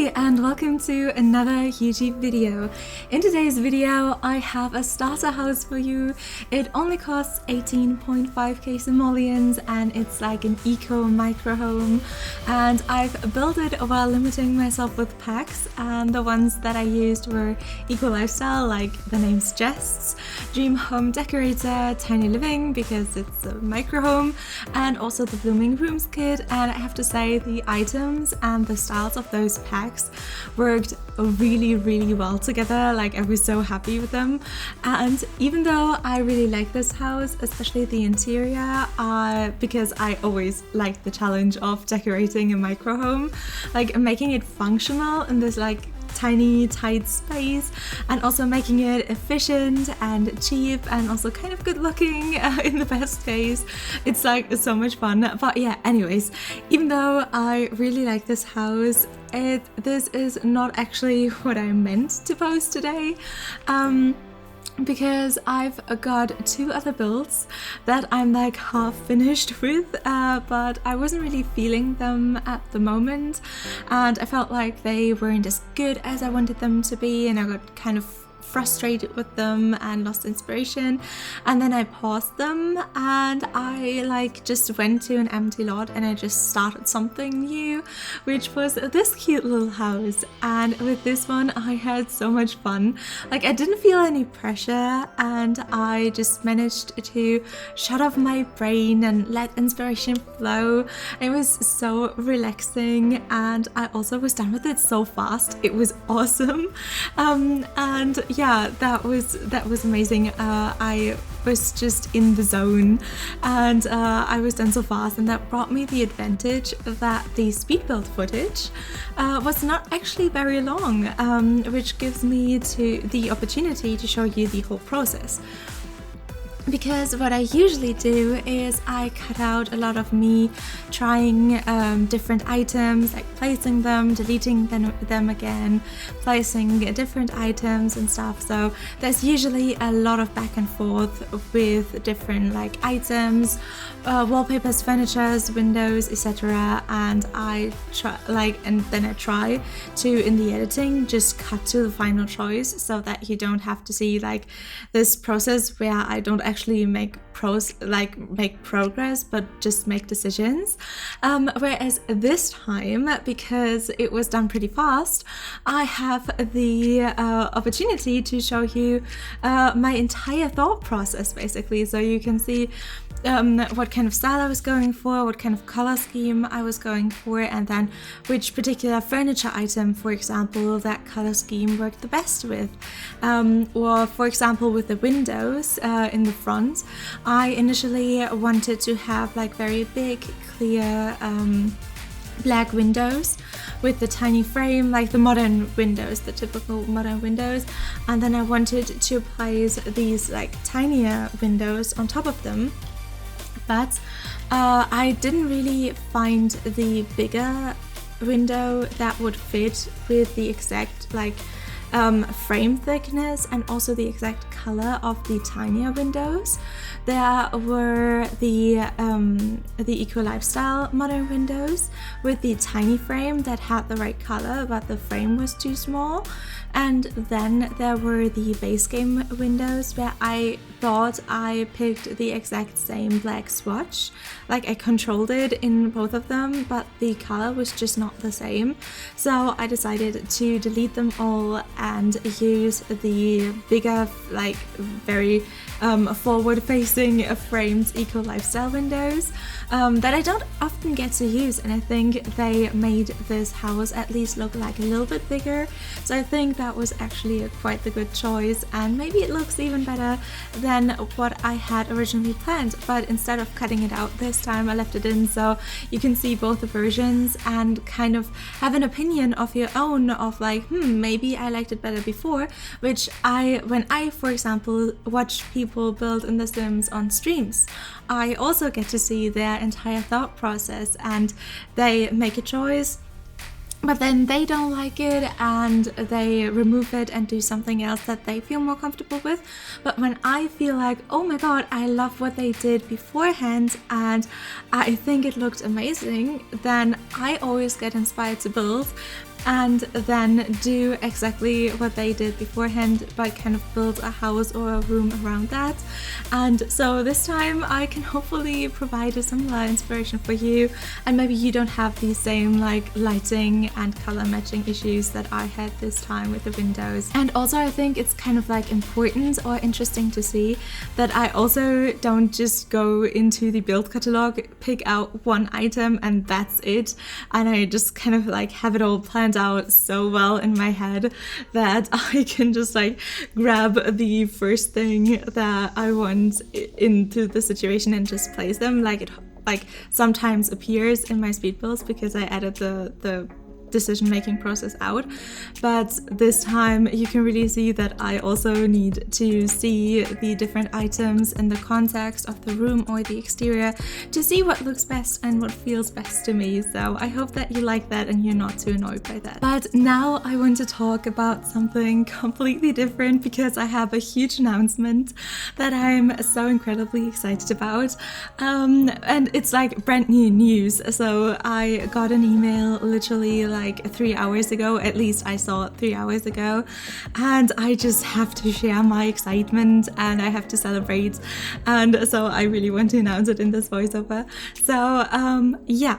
Hi and welcome to another YouTube video. In today's video I have a starter house for you. It only costs 18.5k simoleons and it's like an eco micro home, and I've built it while limiting myself with packs, and the ones that I used were Eco Lifestyle, like the name suggests, Dream Home Decorator, Tiny Living because it's a micro home, and also the Blooming Rooms kit. And I have to say the items and the styles of those packs worked really well together. Like, I was so happy with them. And even though I really like this house, especially the interior, because I always like the challenge of decorating a micro home, like making it functional in this like tiny tight space, and also making it efficient and cheap and also kind of good looking in the best case. It's like so much fun. But yeah, anyways, even though I really like this house, this is not actually what I meant to post today. Because I've got two other builds that I'm like half finished with, but I wasn't really feeling them at the moment, and I felt like they weren't as good as I wanted them to be, and I got kind of frustrated with them and lost inspiration. And then I paused them and I like just went to an empty lot and I just started something new, which was this cute little house. And with this one I had so much fun. Like, I didn't feel any pressure and I just managed to shut off my brain and let inspiration flow. It was so relaxing, and I also was done with it so fast. It was awesome. And yeah, that was amazing. I was just in the zone, and I was done so fast, and that brought me the advantage that the speed build footage was not actually very long, which gives me the opportunity to show you the whole process. Because what I usually do is I cut out a lot of me trying different items, like placing them, deleting them again, placing different items and stuff. So there's usually a lot of back and forth with different like items, wallpapers, furnitures, windows, etc. And I try to, in the editing, just cut to the final choice so that you don't have to see like this process where I don't actually make progress but just make decisions. Whereas this time, because it was done pretty fast, I have the opportunity to show you my entire thought process basically, so you can see what kind of style I was going for, what kind of color scheme I was going for, and then which particular furniture item, for example, that color scheme worked the best with. Or for example, with the windows in the front, I initially wanted to have like very big, clear black windows with the tiny frame, like the modern windows, the typical modern windows, and then I wanted to place these like tinier windows on top of them. But I didn't really find the bigger window that would fit with the exact like frame thickness and also the exact color of the tinier windows. There were the Eco Lifestyle modern windows with the tiny frame that had the right color, but the frame was too small. And then there were the base game windows where I thought I picked the exact same black swatch. Like, I controlled it in both of them, but the color was just not the same. So I decided to delete them all and use the bigger, like very forward-facing framed Eco Lifestyle windows that I don't often get to use, and I think they made this house at least look like a little bit bigger. So I think that was actually quite the good choice, and maybe it looks even better than what I had originally planned. But instead of cutting it out this time, I left it in so you can see both the versions and kind of have an opinion of your own of like, maybe I liked it better before, which when I, for example, watch people build in The Sims on streams, I also get to see their entire thought process, and they make a choice, but then they don't like it and they remove it and do something else that they feel more comfortable with. But when I feel like, oh my god, I love what they did beforehand and I think it looked amazing, then I always get inspired to build. and then do exactly what they did beforehand, but kind of build a house or a room around that. And so this time I can hopefully provide a similar inspiration for you, and maybe you don't have the same like lighting and color matching issues that I had this time with the windows. And also I think it's kind of like important or interesting to see that I also don't just go into the build catalog, pick out one item and that's it, and I just kind of like have it all planned out so well in my head that I can just like grab the first thing that I want into the situation and just place them. Like it like sometimes appears in my speed builds because I added the decision-making process out, but this time you can really see that I also need to see the different items in the context of the room or the exterior to see what looks best and what feels best to me. So I hope that you like that and you're not too annoyed by that. But now I want to talk about something completely different because I have a huge announcement that I'm so incredibly excited about, and it's like brand new news. So I got an email literally like 3 hours ago, at least I saw it 3 hours ago, and I just have to share my excitement and I have to celebrate, and so I really want to announce it in this voiceover. So yeah,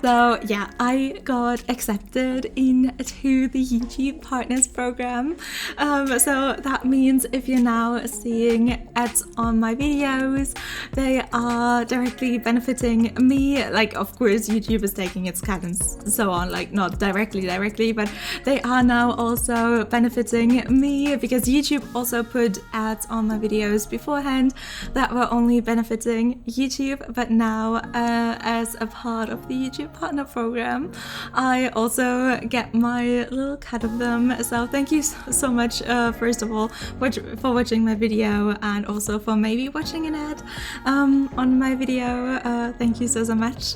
I got accepted into the YouTube Partners program. So that means if you're now seeing ads on my videos, they are directly benefiting me. Like of course YouTube is taking its cut and so on, like not directly, but they are now also benefiting me because YouTube also put ads on my videos beforehand that were only benefiting YouTube, but now as a part of the YouTube Partner Program, I also get my little cut of them. So thank you so much, first of all, for watching my video and also for maybe watching an ad on my video. Thank you so much.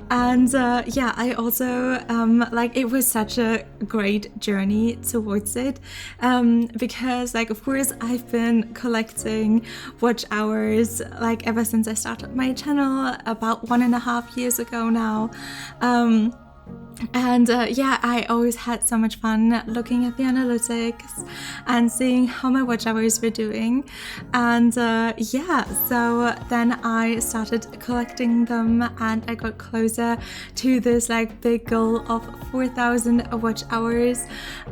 And yeah, I also like it was such a great journey towards it, because like of course I've been collecting watch hours like ever since I started my channel about 1.5 years ago now. And yeah, I always had so much fun looking at the analytics and seeing how my watch hours were doing. And yeah, so then I started collecting them and I got closer to this like big goal of 4,000 watch hours,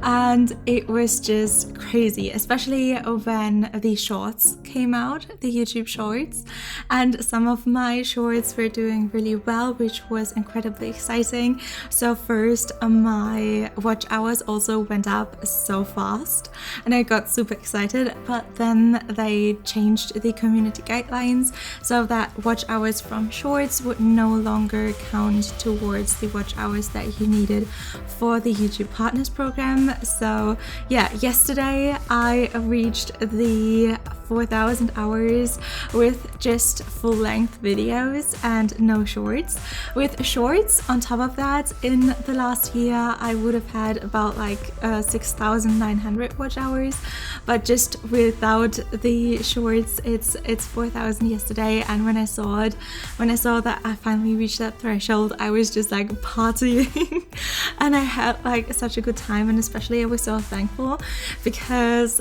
and it was just crazy, especially when the shorts came out, the YouTube shorts, and some of my shorts were doing really well, which was incredibly exciting. So first, my watch hours also went up so fast and I got super excited, but then they changed the community guidelines so that watch hours from shorts would no longer count towards the watch hours that you needed for the YouTube Partners Program. So yeah, yesterday I reached the 4,000 hours with just full-length videos and no shorts. With shorts on top of that, in the last year I would have had about like 6,900 watch hours, but just without the shorts it's 4,000 yesterday. And when I saw that I finally reached that threshold, I was just like partying and I had like such a good time, and especially I was so thankful because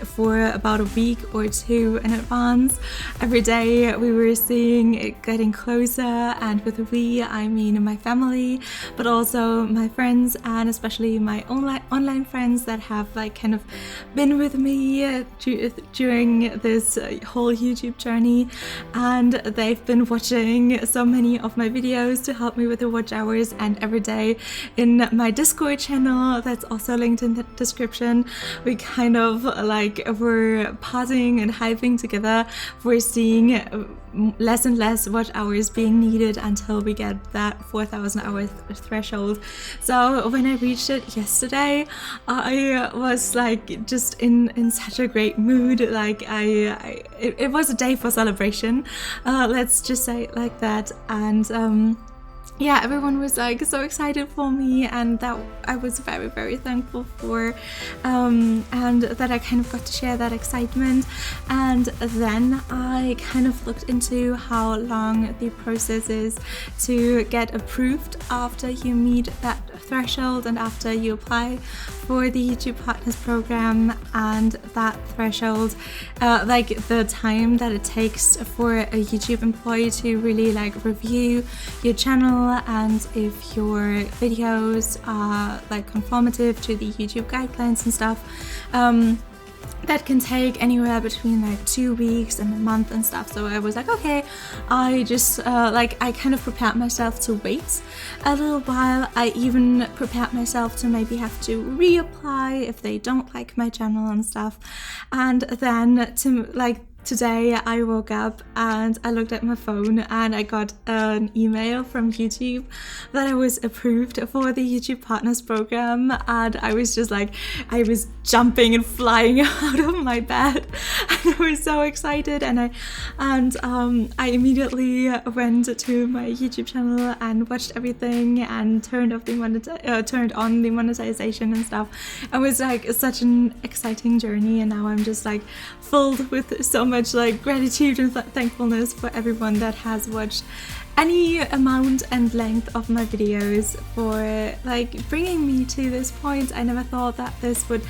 for about a week or two in advance, every day we were seeing it getting closer, and with we I mean my family, but also my friends and especially my online friends that have like kind of been with me during this whole YouTube journey, and they've been watching so many of my videos to help me with the watch hours. And every day in my Discord channel that's also linked in the description, we kind of like were pausing and hyping together. We're seeing less and less watch hours being needed until we get that 4,000 hour threshold. So when I reached it yesterday, I was like just in such a great mood. Like it was a day for celebration, let's just say it like that. And yeah, everyone was like so excited for me, and that I was very, very thankful for, and that I kind of got to share that excitement. And then I kind of looked into how long the process is to get approved after you meet that threshold and after you apply for the YouTube Partners program, and that threshold, like the time that it takes for a YouTube employee to really like review your channel and if your videos are like conformative to the YouTube guidelines and stuff. That can take anywhere between like 2 weeks and a month and stuff. So I was like, okay, I just I kind of prepared myself to wait a little while. I even prepared myself to maybe have to reapply if they don't like my channel and stuff. And then today I woke up and I looked at my phone and I got an email from YouTube that I was approved for the YouTube Partners program, and I was just like, I was jumping and flying out of my bed and I was so excited, and I immediately went to my YouTube channel and watched everything and turned on the monetization and stuff. It was like such an exciting journey, and now I'm just like filled with so much like gratitude and thankfulness for everyone that has watched any amount and length of my videos, for like bringing me to this point. I never thought that this would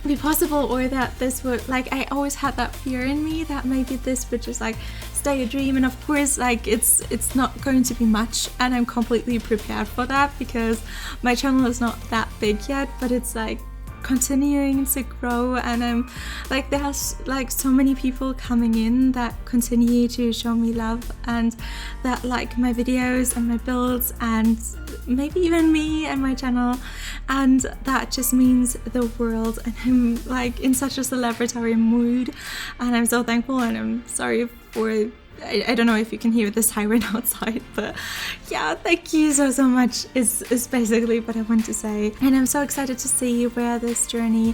be possible, or that this would, like, I always had that fear in me that maybe this would just like stay a dream. And of course, like it's not going to be much, and I'm completely prepared for that because my channel is not that big yet, but it's like continuing to grow, and I'm like, there's like so many people coming in that continue to show me love and that like my videos and my builds and maybe even me and my channel, and that just means the world. And I'm like in such a celebratory mood, and I'm so thankful, and I'm sorry for I don't know if you can hear the siren outside, but yeah, thank you so much is basically what I want to say. And I'm so excited to see where this journey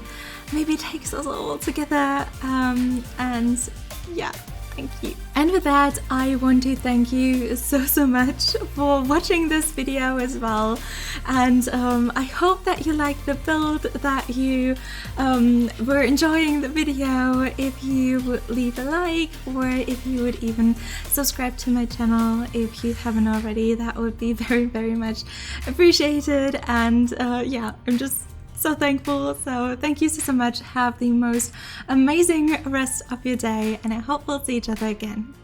maybe takes us all together, and yeah, thank you. And with that, I want to thank you so much for watching this video as well, and I hope that you liked the build, that you were enjoying the video. If you would leave a like, or if you would even subscribe to my channel if you haven't already, that would be very, very much appreciated. And yeah, I'm just so thankful. So thank you so much. Have the most amazing rest of your day, and I hope we'll see each other again.